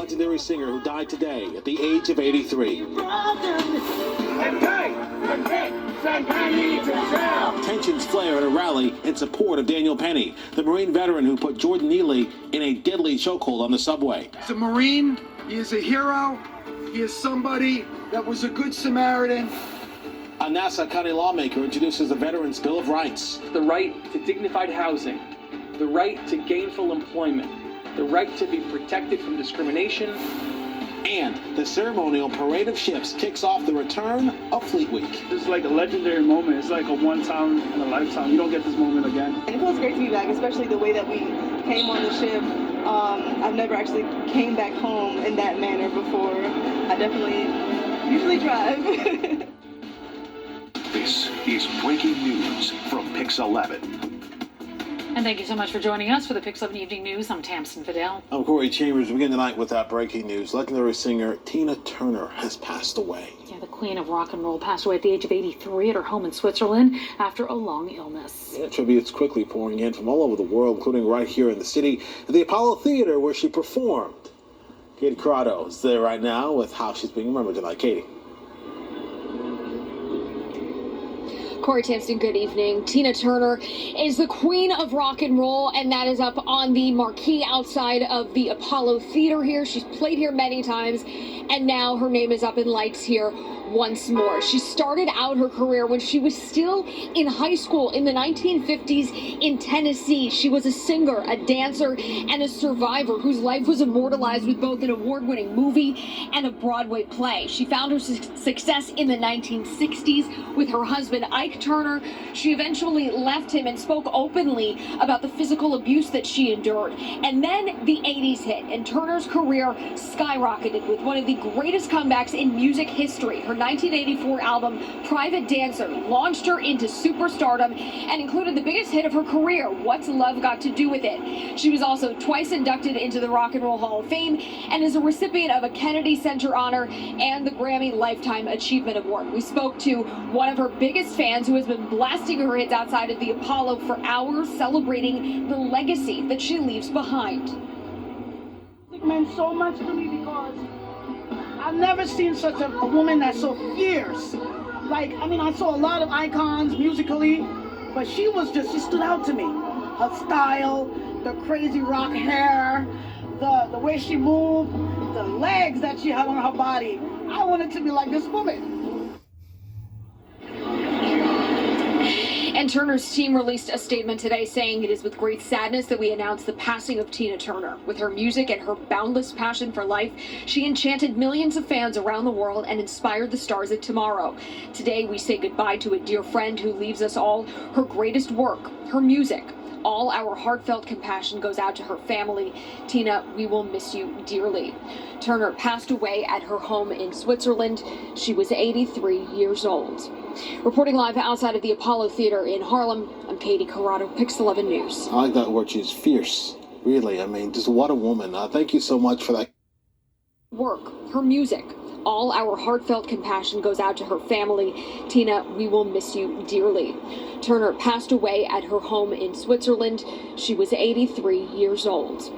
legendary singer who died today at the age of 83. Tensions flare at a rally in support of Daniel Penny, the Marine veteran who put Jordan Neely in a deadly chokehold on the subway. He's a Marine. He is a hero. He is somebody that was a good Samaritan. A Nassau County lawmaker introduces the Veterans Bill of Rights. The right to dignified housing, the right to gainful employment, the right to be protected from discrimination. And the ceremonial parade of ships kicks off the return of Fleet Week. It's like a legendary moment. It's like a one-time in a lifetime. You don't get this moment again. It feels great to be back, especially the way that we came on the ship. I've never actually came back home in that manner before. I definitely usually drive. This is breaking news from Pix 11. And thank you so much for joining us for the Pix 11 Evening News. I'm Tamsin Fidel. I'm Corey Chambers. We begin tonight with that breaking news. Legendary singer Tina Turner has passed away. Yeah, the queen of rock and roll passed away at the age of 83 at her home in Switzerland after a long illness. Yeah, tributes quickly pouring in from all over the world, including right here in the city at the Apollo Theater where she performed. Katie Corrado is there right now with how she's being remembered tonight. Katie. Corey Tamsin, good evening. Tina Turner is the queen of rock and roll, and that is up on the marquee outside of the Apollo Theater here. She's played here many times, and now her name is up in lights here once more. She started out her career when she was still in high school in the 1950s in Tennessee. She was a singer, a dancer, and a survivor whose life was immortalized with both an award-winning movie and a Broadway play. She found her success in the 1960s with her husband, Ike Turner. She eventually left him and spoke openly about the physical abuse that she endured. And then the 80s hit, and Turner's career skyrocketed with one of the greatest comebacks in music history. Her 1984 album, Private Dancer, launched her into superstardom and included the biggest hit of her career, What's Love Got to Do with It. She was also twice inducted into the Rock and Roll Hall of Fame and is a recipient of a Kennedy Center honor and the Grammy Lifetime Achievement Award. We spoke to one of her biggest fans who has been blasting her hits outside of the Apollo for hours, celebrating the legacy that she leaves behind. It meant so much to me because I've never seen such a woman that's so fierce. Like, I mean, I saw a lot of icons musically, but she stood out to me. Her style, the crazy rock hair, the way she moved, the legs that she had on her body. I wanted to be like this woman. And Turner's team released a statement today saying it is with great sadness that we announce the passing of Tina Turner. With her music and her boundless passion for life, she enchanted millions of fans around the world and inspired the stars of tomorrow. Today, we say goodbye to a dear friend who leaves us all her greatest work, her music. All our heartfelt compassion goes out to her family. Tina, we will miss you dearly. Turner passed away at her home in Switzerland. She was 83 years old. Reporting live outside of the Apollo Theater in Harlem, I'm Katie Corrado, Pix 11 News. I like that word. She's fierce. Really. I mean, just what a woman. Thank you so much for that. Work, her music. All our heartfelt compassion goes out to her family. Tina, we will miss you dearly. Turner passed away at her home in Switzerland. She was 83 years old.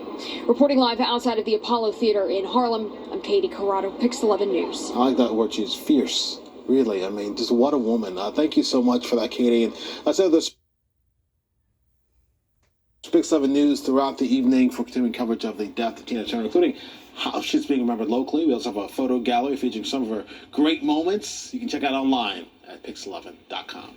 Reporting live outside of the Apollo Theater in Harlem, I'm Katie Corrado, Pix 11 News. I like that word. She's fierce. Really. I mean, just what a woman. Thank you so much for that, Katie. And I said this Pix 11 News throughout the evening for continuing coverage of the death of Tina Turner, including how she's being remembered locally. We also have a photo gallery featuring some of her great moments. You can check out online at pix11.com.